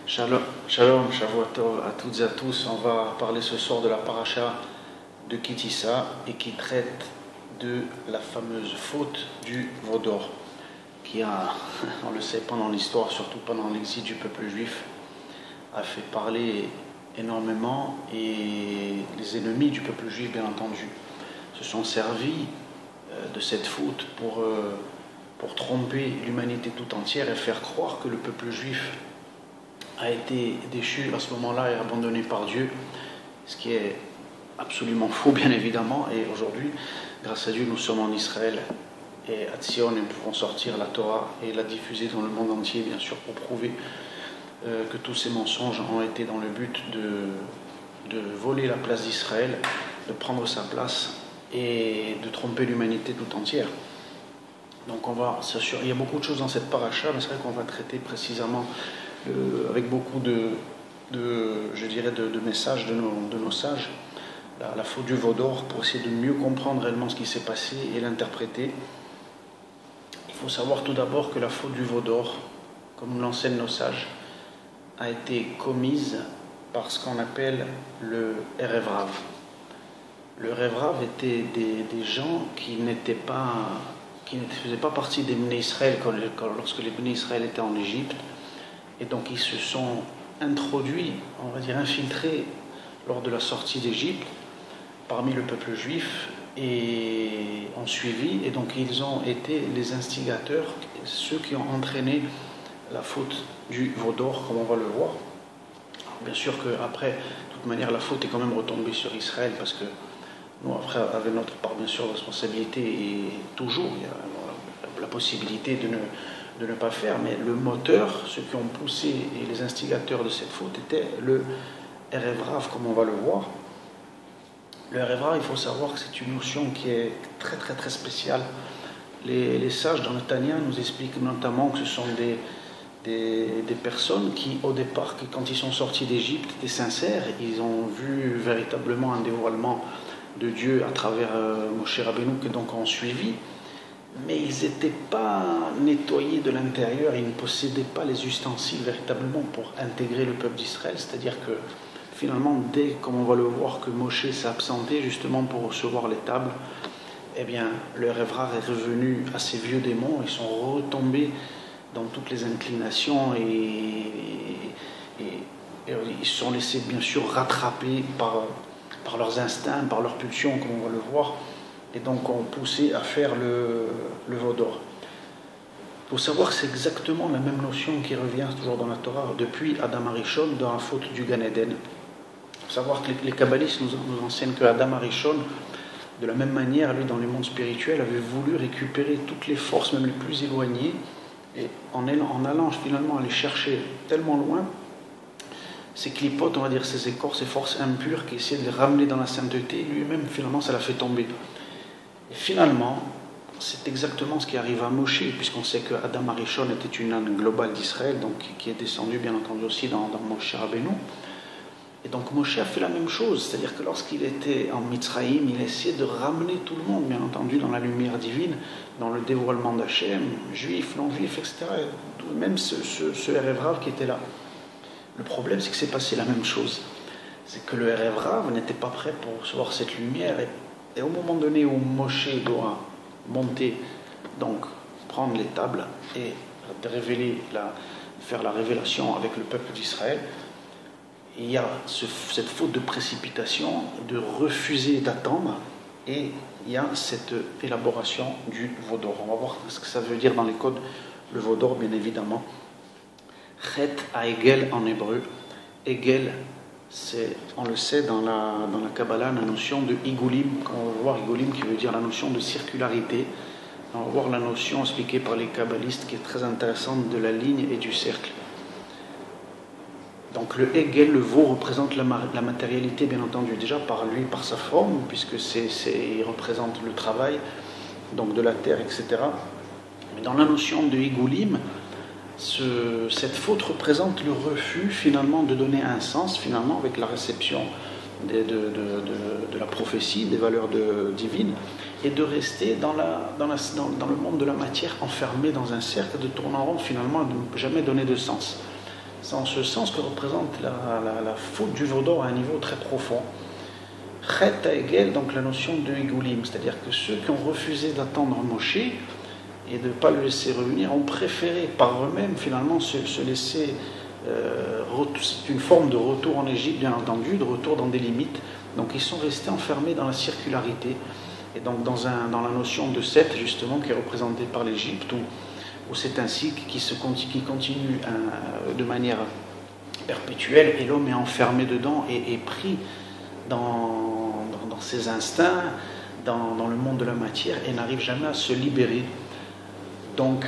Shalom, shalom, Shavuot à toutes et à tous. On va parler ce soir de la paracha de Kitissa et qui traite de la fameuse faute du veau d'or qui a, on le sait, pendant l'histoire, surtout pendant l'exil du peuple juif, a fait parler énormément et les ennemis du peuple juif, bien entendu, se sont servis de cette faute pour tromper l'humanité tout entière et faire croire que le peuple juif a été déchu à ce moment-là et abandonné par Dieu, ce qui est absolument faux, bien évidemment. Et aujourd'hui, grâce à Dieu, nous sommes en Israël et à Tzion et nous pouvons sortir la Torah et la diffuser dans le monde entier, bien sûr, pour prouver que tous ces mensonges ont été dans le but de voler la place d'Israël, de prendre sa place et de tromper l'humanité tout entière. Donc on va s'assurer, il y a beaucoup de choses dans cette paracha, mais c'est vrai qu'on va traiter précisément avec beaucoup de messages de nos sages, la faute du veau d'or, pour essayer de mieux comprendre réellement ce qui s'est passé et l'interpréter. Il faut savoir tout d'abord que la faute du veau d'or, comme l'enseignent nos sages, a été commise par ce qu'on appelle le Erev Rav. Le Erev Rav était des gens qui ne faisaient pas partie des Bnei Israël lorsque les Bnei Israël étaient en Égypte. Et donc ils se sont introduits, on va dire infiltrés, lors de la sortie d'Égypte, parmi le peuple juif, et ont suivi, et donc ils ont été les instigateurs, ceux qui ont entraîné la faute du veau d'or, comme on va le voir. Alors, bien sûr qu'après, de toute manière, la faute est quand même retombée sur Israël, parce que nous, après, avec notre part, bien sûr, de responsabilité, et toujours, il y a la possibilité de ne pas faire, mais le moteur, ceux qui ont poussé et les instigateurs de cette faute étaient le Erev Rav, comme on va le voir. Le Erev Rav, il faut savoir que c'est une notion qui est très très très spéciale. Les sages dans le Tanya nous expliquent notamment que ce sont des personnes qui, au départ, quand ils sont sortis d'Égypte, étaient sincères, ils ont vu véritablement un dévoilement de Dieu à travers Moshe Rabbeinu, que donc ont suivi. Mais ils n'étaient pas nettoyés de l'intérieur, ils ne possédaient pas les ustensiles véritablement pour intégrer le peuple d'Israël, c'est-à-dire que finalement, dès, comme on va le voir, que Moshe s'est absenté justement pour recevoir les tables, eh bien, le Erev Rav est revenu à ces vieux démons, ils sont retombés dans toutes les inclinations et ils se sont laissés bien sûr rattraper par leurs instincts, par leurs pulsions, comme on va le voir, et donc ont poussé à faire le veau d'or. Il faut savoir que c'est exactement la même notion qui revient toujours dans la Torah depuis Adam Arishon dans la faute du Gan Eden. Il faut savoir que les kabbalistes nous enseignent que Adam Arishon, de la même manière, lui dans le monde spirituel, avait voulu récupérer toutes les forces, même les plus éloignées, et en allant finalement les chercher tellement loin, ces clipotes, on va dire ces écorces, ces forces impures qui essayaient de les ramener dans la sainteté, lui-même finalement ça l'a fait tomber. Et finalement, c'est exactement ce qui arrive à Moshe, puisqu'on sait que Adam Arishon était une âne globale d'Israël, donc qui est descendu bien entendu aussi dans Moshe Rabbeinu. Et donc Moshe a fait la même chose, c'est-à-dire que lorsqu'il était en Mitzraïm, il a essayé de ramener tout le monde, bien entendu, dans la lumière divine, dans le dévoilement d'Hachem, juifs, non-juifs, etc. Et même ce Erev Rav qui était là. Le problème, c'est que c'est passé la même chose. C'est que le Erev Rav n'était pas prêt pour recevoir cette lumière, et au moment donné où Moshe doit monter, donc prendre les tables et faire la révélation avec le peuple d'Israël, il y a cette faute de précipitation, de refuser d'attendre, et il y a cette élaboration du veau d'or. On va voir ce que ça veut dire dans les codes, le veau d'or, bien évidemment. Chet à Egel en hébreu. Egel, on le sait dans la Kabbalah, la notion de Igulim, quand on va voir Igulim qui veut dire la notion de circularité. On va voir la notion expliquée par les kabbalistes qui est très intéressante de la ligne et du cercle. Donc le Hegel, le veau, représente la matérialité, bien entendu, déjà par lui, par sa forme, puisque il représente le travail, donc de la terre, etc. Mais dans la notion de Igulim, cette faute représente le refus finalement de donner un sens finalement avec la réception de la prophétie, des valeurs divines, et de rester dans le monde de la matière enfermé dans un cercle, de tourner en rond finalement, et de ne jamais donner de sens. C'est en ce sens que représente la faute du veau d'or à un niveau très profond. Chet Ha'egel, donc la notion de Egoulim, c'est-à-dire que ceux qui ont refusé d'attendre Moshe et de ne pas le laisser revenir ont préféré par eux-mêmes finalement se laisser. C'est une forme de retour en Égypte, bien entendu, de retour dans des limites. Donc ils sont restés enfermés dans la circularité et donc dans la notion de Seth, justement, qui est représentée par l'Égypte, où c'est un cycle qui continue de manière perpétuelle, et l'homme est enfermé dedans et pris dans ses instincts, dans le monde de la matière, et n'arrive jamais à se libérer. Donc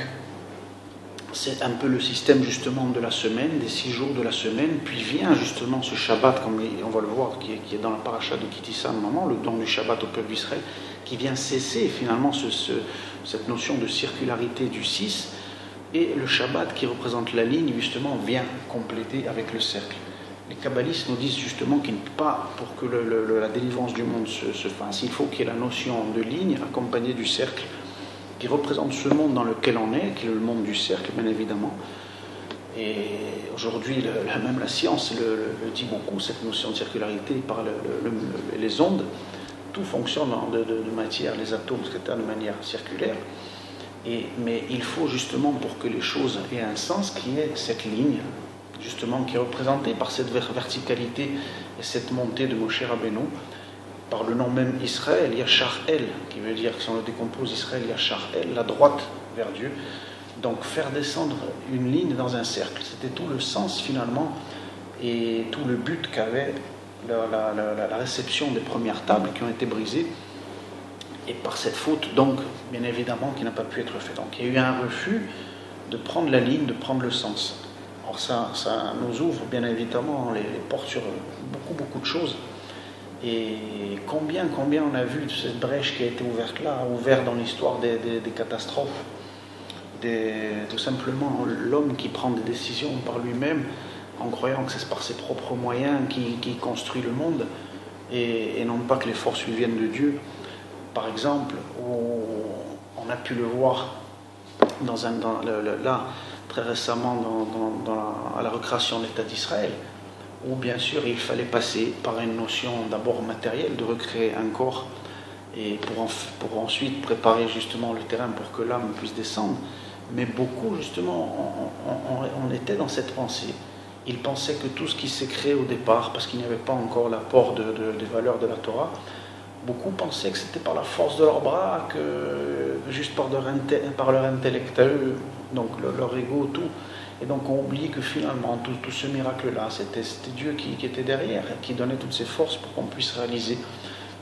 c'est un peu le système justement de la semaine, des 6 jours de la semaine, puis vient justement ce Shabbat, comme on va le voir, qui est dans la paracha de Kitissa, le don du Shabbat au peuple d'Israël, qui vient cesser finalement cette notion de circularité du 6, et le Shabbat qui représente la ligne justement vient compléter avec le cercle. Les kabbalistes nous disent justement qu'il ne peut pas, pour que la délivrance du monde se fasse, il faut qu'il y ait la notion de ligne accompagnée du cercle, qui représente ce monde dans lequel on est, qui est le monde du cercle, bien évidemment. Et aujourd'hui, même la science le dit beaucoup, cette notion de circularité par les ondes. Tout fonctionne de matière, les atomes, etc., de manière circulaire. Mais il faut justement, pour que les choses aient un sens, qu'il y ait cette ligne, justement, qui est représentée par cette verticalité et cette montée de Moshe Rabbeinu, par le nom même Israël, Yachar El, qui veut dire que si on le décompose, Israël, Yachar El, la droite vers Dieu. Donc faire descendre une ligne dans un cercle, c'était tout le sens finalement et tout le but qu'avait la réception des premières tables qui ont été brisées, et par cette faute, donc, bien évidemment, qui n'a pas pu être faite. Donc il y a eu un refus de prendre la ligne, de prendre le sens. Alors ça nous ouvre bien évidemment les portes sur beaucoup de choses. Et combien on a vu de cette brèche qui a été ouverte là, ouverte dans l'histoire des catastrophes, tout simplement l'homme qui prend des décisions par lui-même en croyant que c'est par ses propres moyens qui construit le monde et non pas que les forces lui viennent de Dieu. Par exemple, on a pu le voir là très récemment à la recréation de l'État d'Israël, où bien sûr il fallait passer par une notion d'abord matérielle, de recréer un corps, et pour ensuite préparer justement le terrain pour que l'âme puisse descendre. Mais beaucoup justement on était dans cette pensée. Ils pensaient que tout ce qui s'est créé au départ, parce qu'il n'y avait pas encore l'apport des valeurs de la Torah, beaucoup pensaient que c'était par la force de leurs bras, que juste par leur intellect à eux, donc leur ego, tout. Et donc on oublie que finalement tout ce miracle-là, c'était Dieu qui était derrière, qui donnait toutes ces forces pour qu'on puisse réaliser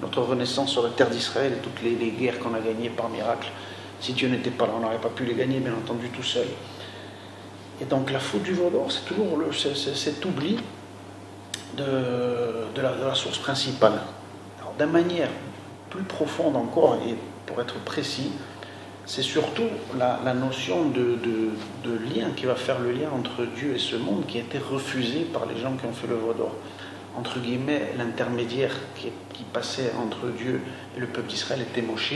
notre renaissance sur la terre d'Israël et toutes les guerres qu'on a gagnées par miracle. Si Dieu n'était pas là, on n'aurait pas pu les gagner, bien entendu, tout seul. Et donc la faute du veau d'or, c'est toujours cet oubli de la source principale. Alors d'une manière plus profonde encore, et pour être précis, c'est surtout la notion de lien qui va faire le lien entre Dieu et ce monde qui a été refusé par les gens qui ont fait le veau d'or. Entre guillemets, l'intermédiaire qui passait entre Dieu et le peuple d'Israël était Moshe.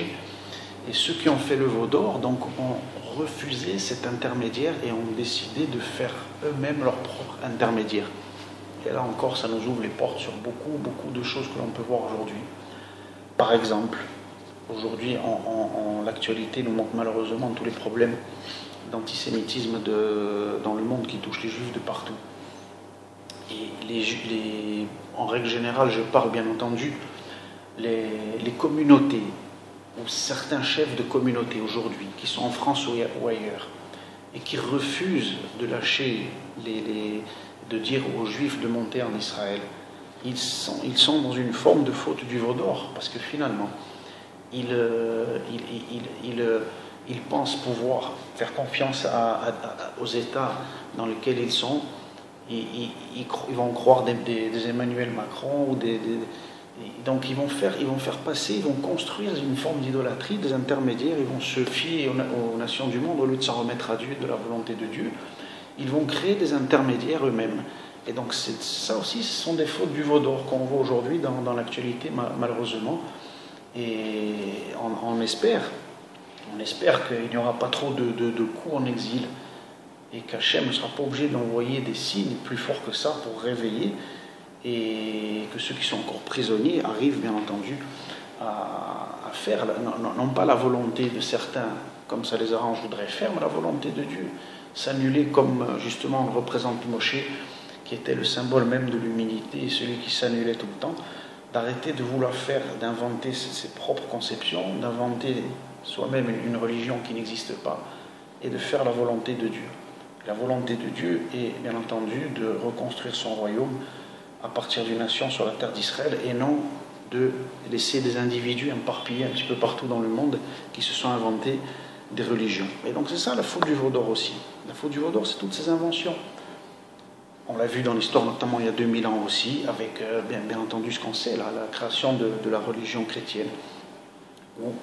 Et ceux qui ont fait le veau d'or donc, ont refusé cet intermédiaire et ont décidé de faire eux-mêmes leur propre intermédiaire. Et là encore, ça nous ouvre les portes sur beaucoup de choses que l'on peut voir aujourd'hui. Par exemple, aujourd'hui, l'actualité nous montre malheureusement tous les problèmes d'antisémitisme dans le monde qui touchent les juifs de partout. Et en règle générale, je parle bien entendu, les communautés, ou certains chefs de communautés aujourd'hui, qui sont en France ou ailleurs, et qui refusent de lâcher, de dire aux Juifs de monter en Israël, ils sont dans une forme de faute du veau d'or, parce que finalement, ils pensent pouvoir faire confiance aux États dans lesquels ils sont. Ils vont croire des Emmanuel Macron ou donc ils vont construire une forme d'idolâtrie, des intermédiaires, ils vont se fier aux nations du monde au lieu de s'en remettre à Dieu, de la volonté de Dieu. Ils vont créer des intermédiaires eux-mêmes. Et donc ça aussi, ce sont des fautes du veau d'or qu'on voit aujourd'hui dans l'actualité, malheureusement. Et on espère qu'il n'y aura pas trop de coups en exil et qu'Hachem ne sera pas obligé d'envoyer des signes plus forts que ça pour réveiller, et que ceux qui sont encore prisonniers arrivent bien entendu à faire, non pas la volonté de certains, comme ça les arrange, voudraient faire, mais la volonté de Dieu, s'annuler comme justement on représente Moshe, qui était le symbole même de l'humilité, et celui qui s'annulait tout le temps, d'arrêter de vouloir faire, d'inventer ses propres conceptions, d'inventer soi-même une religion qui n'existe pas, et de faire la volonté de Dieu. La volonté de Dieu est bien entendu de reconstruire son royaume à partir d'une nation sur la terre d'Israël, et non de laisser des individus éparpillés un petit peu partout dans le monde qui se sont inventés des religions. Et donc c'est ça la faute du veau d'or aussi. La faute du veau d'or, c'est toutes ces inventions. On l'a vu dans l'histoire, notamment il y a 2000 ans aussi, avec bien entendu ce qu'on sait, là, la création de la religion chrétienne,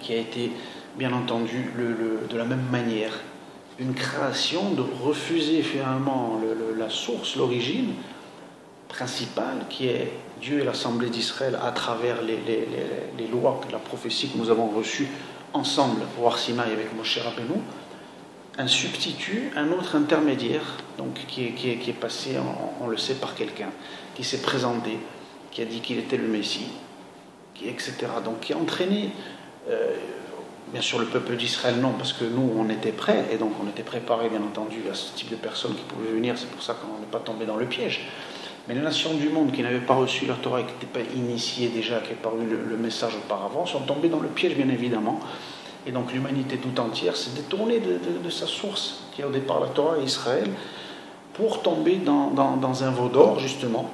qui a été bien entendu de la même manière une création de refuser finalement la source, l'origine principale, qui est Dieu et l'Assemblée d'Israël à travers les lois, la prophétie que nous avons reçues ensemble au Har Sinaï avec Moshe Rabbeinu, un substitut, un autre intermédiaire, donc qui est passé, on le sait, par quelqu'un, qui s'est présenté, qui a dit qu'il était le Messie, etc. Donc qui a entraîné, bien sûr le peuple d'Israël non, parce que nous on était prêts, et donc on était préparés bien entendu à ce type de personnes qui pouvaient venir, c'est pour ça qu'on n'est pas tombé dans le piège. Mais les nations du monde qui n'avaient pas reçu la Torah et qui n'étaient pas initiées déjà, qui n'avaient pas eu le message auparavant, sont tombés dans le piège bien évidemment. Et donc l'humanité tout entière s'est détournée de sa source, qui est au départ la Torah et Israël, pour tomber dans un veau d'or, justement,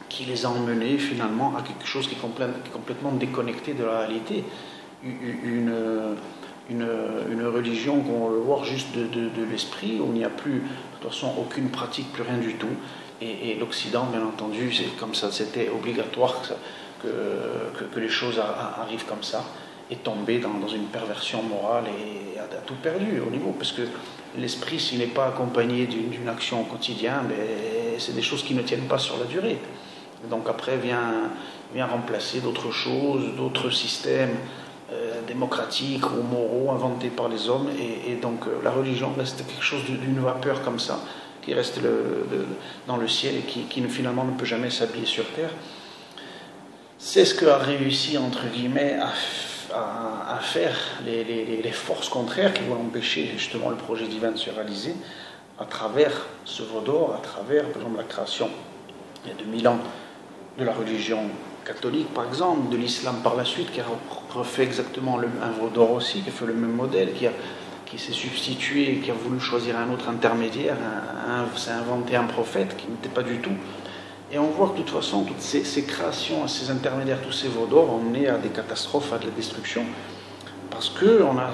qui les a emmenés finalement à quelque chose qui est complètement déconnecté de la réalité. Une religion qu'on veut voir juste de l'esprit, où il n'y a plus, de toute façon, aucune pratique, plus rien du tout. Et l'Occident, bien entendu, c'est comme ça, c'était obligatoire que les choses arrivent comme ça, et tomber dans une perversion morale et a tout perdu au niveau, parce que l'esprit, s'il n'est pas accompagné d'une action au quotidien, c'est des choses qui ne tiennent pas sur la durée. Donc après vient remplacer d'autres choses, d'autres systèmes démocratiques ou moraux inventés par les hommes, et donc la religion reste quelque chose d'une vapeur comme ça, qui reste dans le ciel et qui finalement ne peut jamais s'habiller sur terre. C'est ce qu'a réussi, entre guillemets, à faire les forces contraires qui vont empêcher justement le projet divin de se réaliser à travers ce veau d'or, à travers, par exemple, la création, il y a 2000 ans, de la religion catholique, par exemple, de l'islam par la suite, qui a refait exactement un veau d'or aussi, qui a fait le même modèle, qui s'est substitué, qui a voulu choisir un autre intermédiaire, s'est inventé un prophète qui n'était pas du tout. Et on voit que de toute façon, toutes ces créations, ces intermédiaires, tous ces veaux d'or ont mené à des catastrophes, à de la destruction, parce qu'on a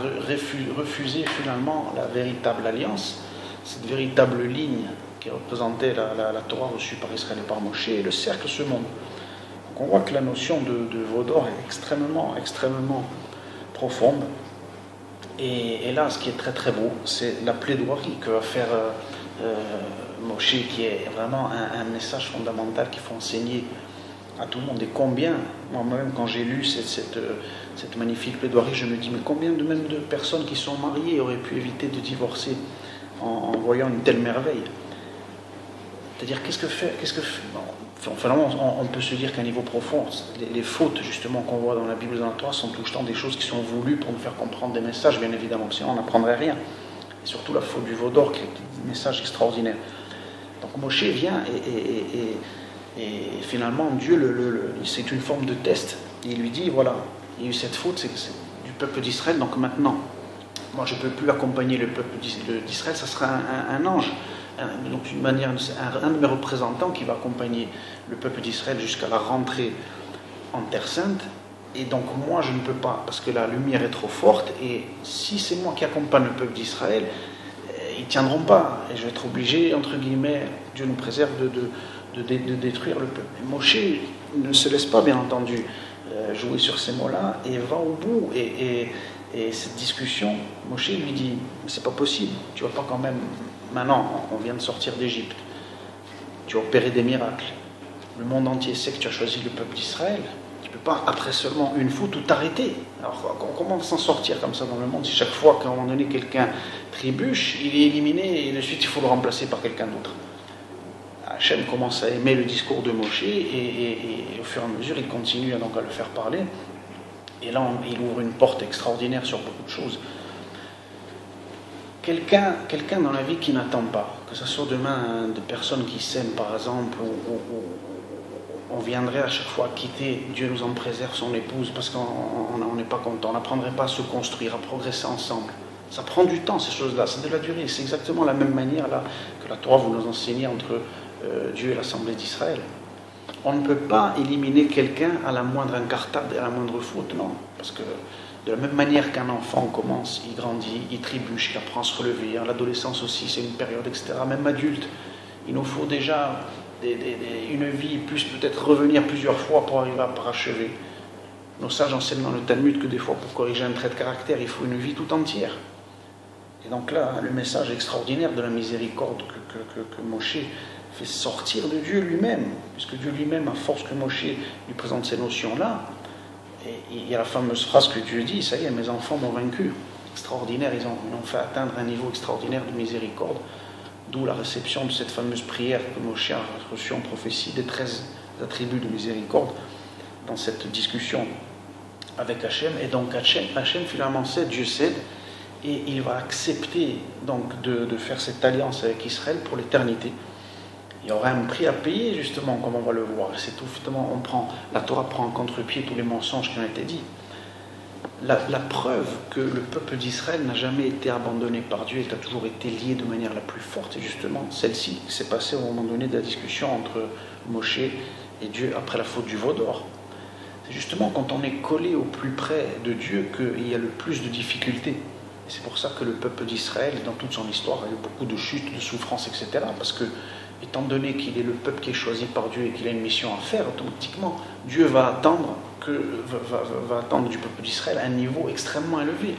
refusé finalement la véritable alliance, cette véritable ligne qui représentait la Torah reçue par Israël et par Moshe, et le cercle se monte. Donc on voit que la notion de veau d'or est extrêmement, extrêmement profonde. Et là, ce qui est très très beau, c'est la plaidoirie que va faire Moshe, qui est vraiment un message fondamental qu'il faut enseigner à tout le monde. Et combien, moi-même quand j'ai lu cette magnifique plaidoirie, je me dis, mais combien de personnes qui sont mariées auraient pu éviter de divorcer en voyant une telle merveille. C'est-à-dire, finalement, on peut se dire qu'à un niveau profond, les fautes justement qu'on voit dans la Bible et dans la Torah sont tout le temps des choses qui sont voulues pour nous faire comprendre des messages, bien évidemment, sinon on n'apprendrait rien. Et surtout la faute du veau d'or, qui est un message extraordinaire. Donc Moshe vient et finalement Dieu, c'est une forme de test. Il lui dit, voilà, il y a eu cette faute, c'est du peuple d'Israël, donc maintenant, moi je ne peux plus accompagner le peuple d'Israël, ça sera un ange. Donc une manière, un de mes représentants qui va accompagner le peuple d'Israël jusqu'à la rentrée en Terre Sainte, et donc moi je ne peux pas, parce que la lumière est trop forte, et si c'est moi qui accompagne le peuple d'Israël, ils ne tiendront pas, et je vais être obligé, entre guillemets, Dieu nous préserve de détruire le peuple. Et Moshe ne se laisse pas, bien entendu, jouer sur ces mots-là, et va au bout, et cette discussion, Moshe lui dit, c'est pas possible, tu vas pas quand même... Maintenant, on vient de sortir d'Égypte. Tu as opéré des miracles. Le monde entier sait que tu as choisi le peuple d'Israël. Tu ne peux pas, après seulement une fois, tout arrêter. Alors comment s'en sortir comme ça dans le monde si chaque fois qu'à un moment donné quelqu'un trébuche, il est éliminé et de suite il faut le remplacer par quelqu'un d'autre. Hachem commence à aimer le discours de Moshe et au fur et à mesure il continue donc à le faire parler. Et là il ouvre une porte extraordinaire sur beaucoup de choses. Quelqu'un dans la vie qui n'attend pas, que ce soit demain de personnes qui s'aiment par exemple, ou on viendrait à chaque fois quitter, Dieu nous en préserve, son épouse, parce qu'on n'est pas content, on n'apprendrait pas à se construire, à progresser ensemble. Ça prend du temps ces choses-là, c'est de la durée, c'est exactement la même manière là que la Torah vous nous enseignez entre Dieu et l'Assemblée d'Israël. On ne peut pas éliminer quelqu'un à la moindre incartade et à la moindre faute, non, parce que de la même manière qu'un enfant commence, il grandit, il trébuche, il apprend à se relever, l'adolescence aussi c'est une période, etc. Même adulte, il nous faut déjà une vie, plus peut-être revenir plusieurs fois pour arriver à parachever. Nos sages enseignent dans le Talmud que des fois pour corriger un trait de caractère, il faut une vie tout entière. Et donc là, le message extraordinaire de la miséricorde que Moshe fait sortir de Dieu lui-même, puisque Dieu lui-même, à force que Moshe lui présente ces notions-là, et il y a la fameuse phrase que Dieu dit, ça y est, mes enfants m'ont vaincu. Extraordinaire, ils ont fait atteindre un niveau extraordinaire de miséricorde, d'où la réception de cette fameuse prière que Moshe a reçue en prophétie des 13 attributs de miséricorde dans cette discussion avec Hachem. Et donc Hachem finalement cède, Dieu cède, et il va accepter donc de faire cette alliance avec Israël pour l'éternité. Il y aura un prix à payer justement, comme on va le voir. C'est tout, justement, la Torah prend en contre-pied tous les mensonges qui ont été dits. La preuve que le peuple d'Israël n'a jamais été abandonné par Dieu et qu'il a toujours été lié de manière la plus forte, c'est justement celle-ci qui s'est passée au moment donné de la discussion entre Moshe et Dieu après la faute du veau d'or. C'est justement quand on est collé au plus près de Dieu qu'il y a le plus de difficultés. Et c'est pour ça que le peuple d'Israël, dans toute son histoire, a eu beaucoup de chutes, de souffrances, etc. Parce que, étant donné qu'il est le peuple qui est choisi par Dieu et qu'il a une mission à faire, automatiquement, Dieu va attendre du peuple d'Israël un niveau extrêmement élevé.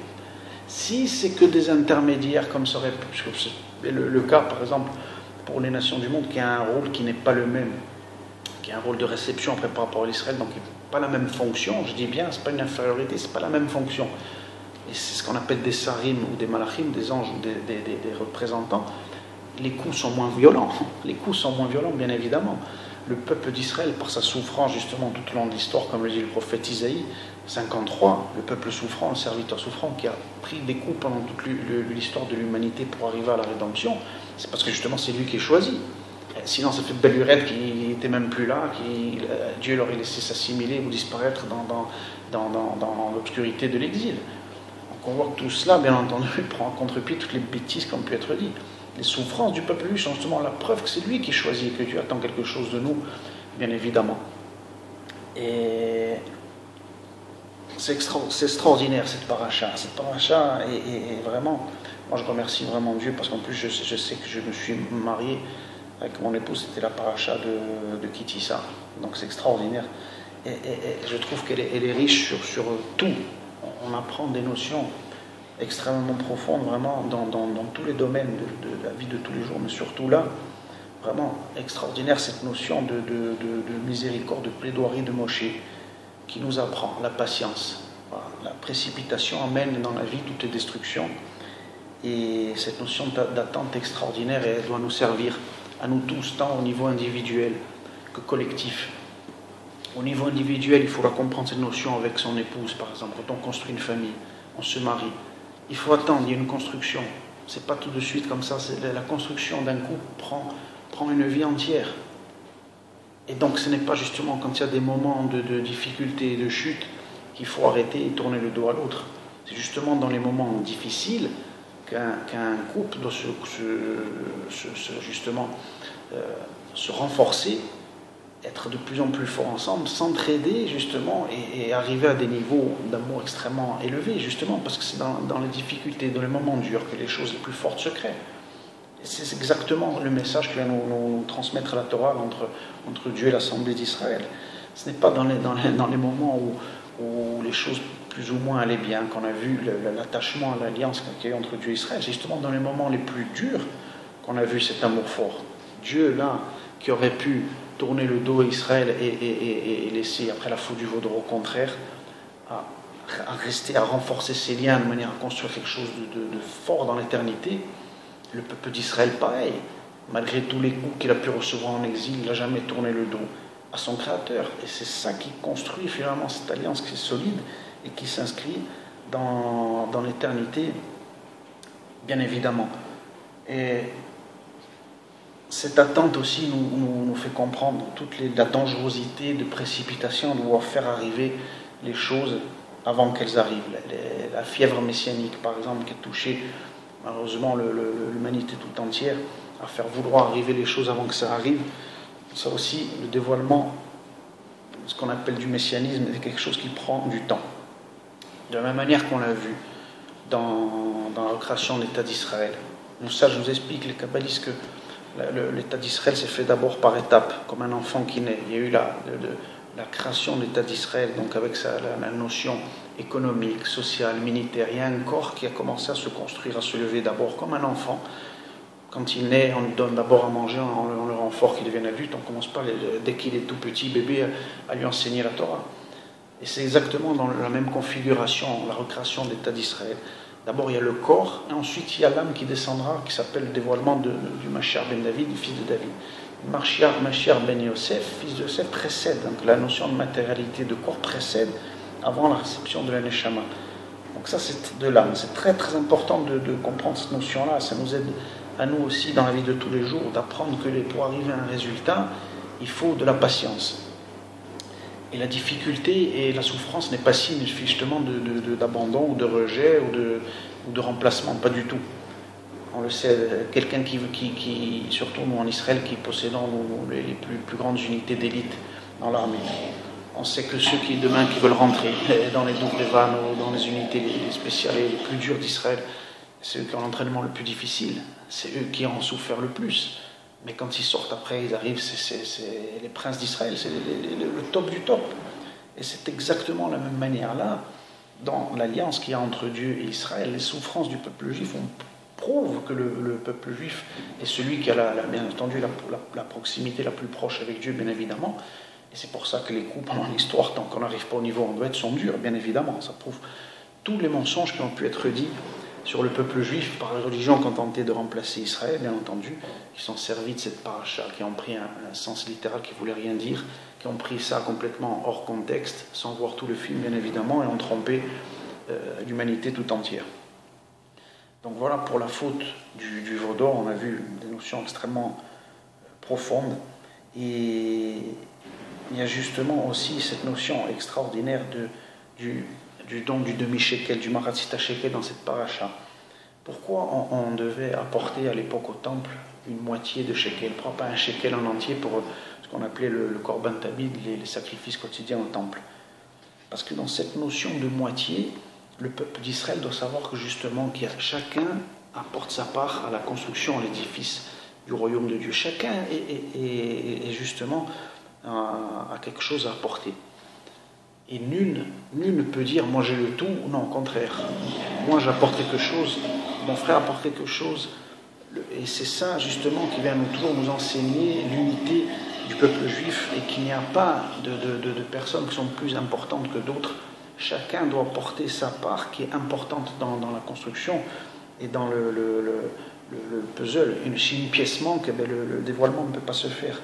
Si c'est que des intermédiaires, comme serait le cas, par exemple, pour les nations du monde, qui a un rôle qui n'est pas le même, qui a un rôle de réception après par rapport à l'Israël, donc qui n'est pas la même fonction, je dis bien, c'est pas une infériorité, c'est pas la même fonction. Et c'est ce qu'on appelle des sarim ou des malachim, des anges ou des représentants. Les coups sont moins violents. Les coups sont moins violents, bien évidemment. Le peuple d'Israël, par sa souffrance, justement, tout au long de l'histoire, comme le dit le prophète Isaïe, 53, le peuple souffrant, le serviteur souffrant, qui a pris des coups pendant toute l'histoire de l'humanité pour arriver à la rédemption, c'est parce que justement c'est lui qui est choisi. Sinon, ça fait belle lurette qui n'était même plus là, Dieu leur a laissé s'assimiler ou disparaître dans l'obscurité de l'exil. Donc on voit que tout cela, bien entendu, prend en contre-pied toutes les bêtises qui ont pu être dites. Les souffrances du peuple juif sont justement la preuve que c'est lui qui choisit, que Dieu attend quelque chose de nous, bien évidemment. Et c'est extraordinaire cette paracha. Cette paracha est vraiment... Moi je remercie vraiment Dieu parce qu'en plus je sais que je me suis marié avec mon épouse, c'était la paracha de Kitissa. Donc c'est extraordinaire. Et je trouve qu'elle est riche sur tout. On apprend des notions extrêmement profonde, vraiment, dans tous les domaines de la vie de tous les jours, mais surtout là, vraiment extraordinaire cette notion de miséricorde, de plaidoirie de Moshe, qui nous apprend la patience. Voilà. La précipitation amène dans la vie toute destruction, et cette notion d'attente extraordinaire, elle doit nous servir à nous tous, tant au niveau individuel que collectif. Au niveau individuel, il faut la comprendre, cette notion avec son épouse, par exemple, quand on construit une famille, on se marie. Il faut attendre, il y a une construction. C'est pas tout de suite comme ça. La construction d'un couple prend une vie entière. Et donc ce n'est pas justement quand il y a des moments de difficulté et de chute qu'il faut arrêter et tourner le dos à l'autre. C'est justement dans les moments difficiles qu'un couple doit se renforcer, être de plus en plus fort ensemble, s'entraider justement et arriver à des niveaux d'amour extrêmement élevés, justement parce que c'est dans les difficultés, dans les moments durs que les choses les plus fortes se créent. Et c'est exactement le message que vient nous transmettre la Torah entre Dieu et l'Assemblée d'Israël. Ce n'est pas dans les moments où les choses plus ou moins allaient bien, qu'on a vu l'attachement à l'alliance qu'il y a eu entre Dieu et Israël, c'est justement dans les moments les plus durs qu'on a vu cet amour fort. Dieu là qui aurait pu tourner le dos à Israël et laisser, après la faute du veau d'or, au contraire, à rester, à renforcer ses liens de manière à construire quelque chose de fort dans l'éternité. Le peuple d'Israël, pareil, malgré tous les coups qu'il a pu recevoir en exil, il n'a jamais tourné le dos à son Créateur. Et c'est ça qui construit finalement cette alliance qui est solide et qui s'inscrit dans l'éternité, bien évidemment. Et cette attente aussi nous fait comprendre toute la dangerosité de précipitation, de vouloir faire arriver les choses avant qu'elles arrivent. La fièvre messianique, par exemple, qui a touché malheureusement l'humanité tout entière, à faire vouloir arriver les choses avant que ça arrive. Ça aussi, le dévoilement, ce qu'on appelle du messianisme, c'est quelque chose qui prend du temps. De la même manière qu'on l'a vu dans la création de l'État d'Israël. Donc ça, je vous explique, les kabbalistes, que l'État d'Israël s'est fait d'abord par étapes, comme un enfant qui naît. Il y a eu la création de l'État d'Israël, donc avec la notion économique, sociale, militaire. Il y a un corps qui a commencé à se construire, à se lever d'abord comme un enfant. Quand il naît, on lui donne d'abord à manger, on le rend fort qu'il devienne adulte. On ne commence pas, dès qu'il est tout petit, bébé, à lui enseigner la Torah. Et c'est exactement dans la même configuration, la recréation de l'État d'Israël. D'abord, il y a le corps, et ensuite, il y a l'âme qui descendra, qui s'appelle le dévoilement du Mashiach ben David, du fils de David. Mashiach ben Yosef, fils de Yosef, précède. Donc la notion de matérialité de corps précède avant la réception de la Neshama. Donc ça, c'est de l'âme. C'est très très important de comprendre cette notion-là. Ça nous aide à nous aussi, dans la vie de tous les jours, d'apprendre que pour arriver à un résultat, il faut de la patience. Et la difficulté et la souffrance n'est pas signe justement d'abandon ou de rejet ou de remplacement, pas du tout. On le sait, quelqu'un qui surtout nous en Israël, qui possédons les plus grandes unités d'élite dans l'armée. On sait que ceux qui demain qui veulent rentrer dans les Douvrevan ou dans les unités spéciales les plus dures d'Israël, c'est eux qui ont l'entraînement le plus difficile, c'est eux qui ont souffert le plus. Mais quand ils sortent après, ils arrivent, c'est les princes d'Israël, c'est le top du top. Et c'est exactement la même manière là, dans l'alliance qu'il y a entre Dieu et Israël, les souffrances du peuple juif prouvent que le peuple juif est celui qui a bien entendu la proximité la plus proche avec Dieu, bien évidemment. Et c'est pour ça que les coups pendant l'histoire, tant qu'on n'arrive pas au niveau où on doit être, sont durs, bien évidemment. Ça prouve tous les mensonges qui ont pu être dits sur le peuple juif par les religions qui ont tenté de remplacer Israël, bien entendu, qui sont servis de cette paracha, qui ont pris un sens littéral qui ne voulait rien dire, qui ont pris ça complètement hors contexte, sans voir tout le film, bien évidemment, et ont trompé l'humanité tout entière. Donc voilà pour la faute du veau d'or. On a vu des notions extrêmement profondes. Et il y a justement aussi cette notion extraordinaire du don du demi-shekel, du maratzita shekel dans cette paracha. Pourquoi on devait apporter à l'époque au temple une moitié de shekel, pas un shekel en entier pour ce qu'on appelait le korban tamid, les sacrifices quotidiens au temple? Parce que dans cette notion de moitié, le peuple d'Israël doit savoir que justement chacun apporte sa part à la construction, à l'édifice du royaume de Dieu. Chacun est justement a quelque chose à apporter. Et nul ne peut dire moi j'ai le tout, non, au contraire. Moi j'apporte quelque chose, mon frère apporte quelque chose. Et c'est ça justement qui vient toujours nous enseigner l'unité du peuple juif et qu'il n'y a pas de personnes qui sont plus importantes que d'autres. Chacun doit porter sa part qui est importante dans la construction et dans le puzzle. Si une pièce manque, le dévoilement ne peut pas se faire.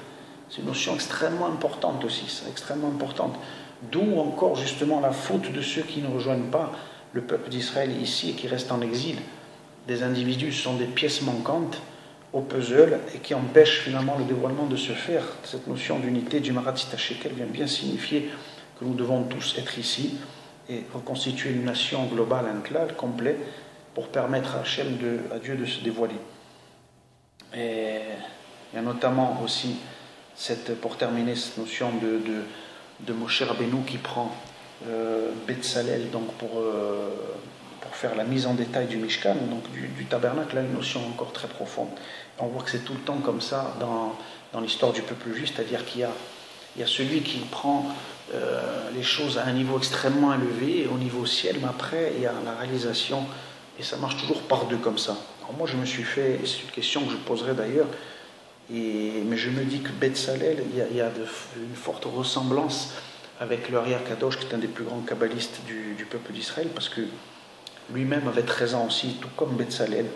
C'est une notion extrêmement importante aussi, ça, extrêmement importante. D'où encore justement la faute de ceux qui ne rejoignent pas le peuple d'Israël ici et qui restent en exil. Des individus sont des pièces manquantes au puzzle et qui empêchent finalement le dévoilement de se faire. Cette notion d'unité du maratzita shekel vient bien signifier que nous devons tous être ici et reconstituer une nation globale, un klal complet, pour permettre à Dieu de se dévoiler. Et il y a notamment aussi, pour terminer, cette notion de Moshe Rabbeinu qui prend Betzalel donc pour faire la mise en détail du Mishkan, donc du tabernacle, là, une notion encore très profonde. On voit que c'est tout le temps comme ça dans l'histoire du peuple juif, c'est-à-dire qu'il y a celui qui prend les choses à un niveau extrêmement élevé, au niveau ciel, mais après il y a la réalisation, et ça marche toujours par deux comme ça. Alors moi je me suis fait, c'est une question que je poserai d'ailleurs, Mais je me dis que Betzalel, il y a une forte ressemblance avec le Ari Kadosh, qui est un des plus grands kabbalistes du peuple d'Israël, parce que lui-même avait 13 ans aussi, tout comme Betzalel.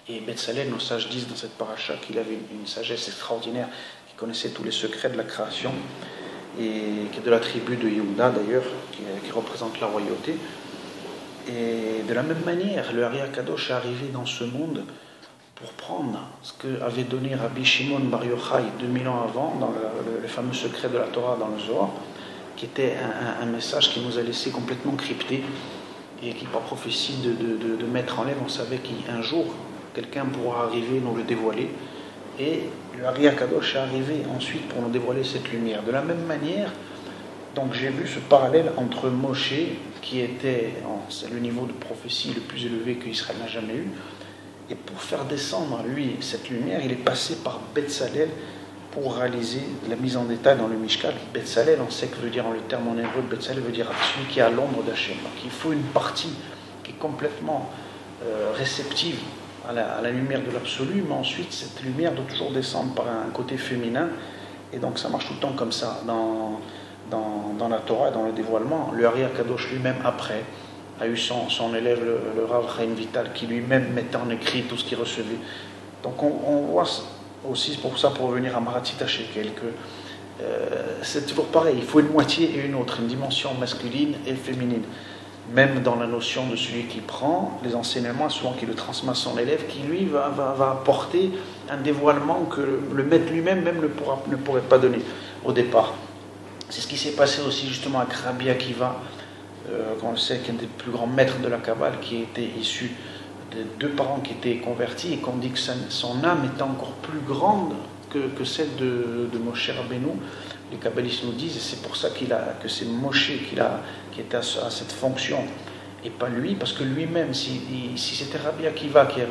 Et Betzalel, nos sages disent dans cette paracha qu'il avait une sagesse extraordinaire, qu'il connaissait tous les secrets de la création, et qui est de la tribu de Yehuda d'ailleurs, qui représente la royauté. Et de la même manière, le Ari Kadosh est arrivé dans ce monde pour prendre ce qu'avait donné Rabbi Shimon Bar Yochai 2000 ans avant, dans le fameux secret de la Torah dans le Zohar, qui était un message qui nous a laissé complètement crypté, et qui, par prophétie de mettre en lèvres, on savait qu'un jour, quelqu'un pourra arriver, nous le dévoiler, et le Ari Kadosh est arrivé ensuite pour nous dévoiler cette lumière. De la même manière, donc j'ai vu ce parallèle entre Moshe, qui était, c'est le niveau de prophétie le plus élevé qu'Israël n'a jamais eu, et pour faire descendre, lui, cette lumière, il est passé par Betzalel pour réaliser la mise en détail dans le Mishkan. Betzalel, on sait que veut dire, en le terme en hébreu, Betzalel veut dire celui qui est à l'ombre d'Hachem. Donc il faut une partie qui est complètement réceptive à la lumière de l'absolu, mais ensuite cette lumière doit toujours descendre par un côté féminin, et donc ça marche tout le temps comme ça dans la Torah, dans le dévoilement. Le Ari Kadosh lui-même, après, a eu son élève, le Rav Chaim Vital, qui lui-même mettait en écrit tout ce qu'il recevait. Donc on voit aussi, pour ça, pour revenir à Maratzit Shekel, que c'est toujours pareil, il faut une moitié et une autre, une dimension masculine et féminine. Même dans la notion de celui qui prend les enseignements, souvent qui le transmet à son élève, qui lui va apporter un dévoilement que le maître lui-même même ne pourrait pas donner au départ. C'est ce qui s'est passé aussi justement avec Rabbi Akiva, qu'on sait qu'un des plus grands maîtres de la Kabbale, qui était issu de deux parents qui étaient convertis, et qu'on dit que son âme était encore plus grande que celle de Moshe Rabbeinu. Les kabbalistes nous disent, et c'est pour ça que c'est Moshe qui était à cette fonction, et pas lui, parce que lui-même, si c'était Rabbi Akiva qui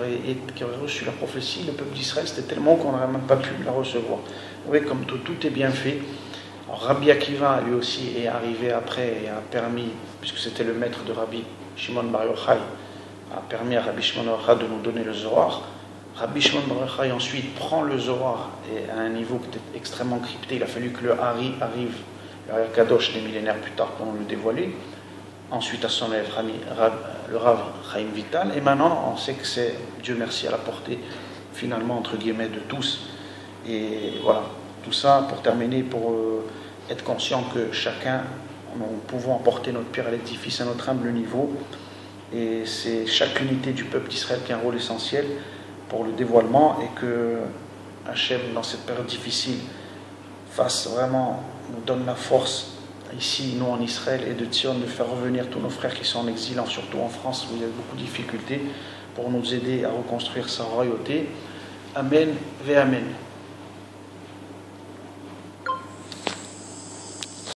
aurait reçu la prophétie, le peuple d'Israël, c'était tellement qu'on n'aurait même pas pu la recevoir. Vous voyez, comme tout est bien fait. Alors, Rabbi Akiva, lui aussi, est arrivé après et a permis, puisque c'était le maître de Rabbi Shimon Bar Yochai, a permis à Rabbi Shimon Bar Yochai de nous donner le Zohar. Rabbi Shimon Bar Yochai ensuite prend le Zohar et à un niveau qui était extrêmement crypté. Il a fallu que le Hari arrive, le Hari Kadosh, des millénaires plus tard, pour nous le dévoiler. Ensuite, à son élève, le Rav Chaim Vital. Et maintenant, on sait que c'est, Dieu merci, à la portée, finalement, entre guillemets, de tous. Et voilà, tout ça pour terminer, pour être conscient que chacun, nous pouvons apporter notre pierre à l'édifice à notre humble niveau. Et c'est chaque unité du peuple d'Israël qui a un rôle essentiel pour le dévoilement, et que Hachem, dans cette période difficile, nous donne la force, ici, nous en Israël, et de Tzion, de faire revenir tous nos frères qui sont en exil, surtout en France, où il y a beaucoup de difficultés, pour nous aider à reconstruire sa royauté. Amen ve Amen.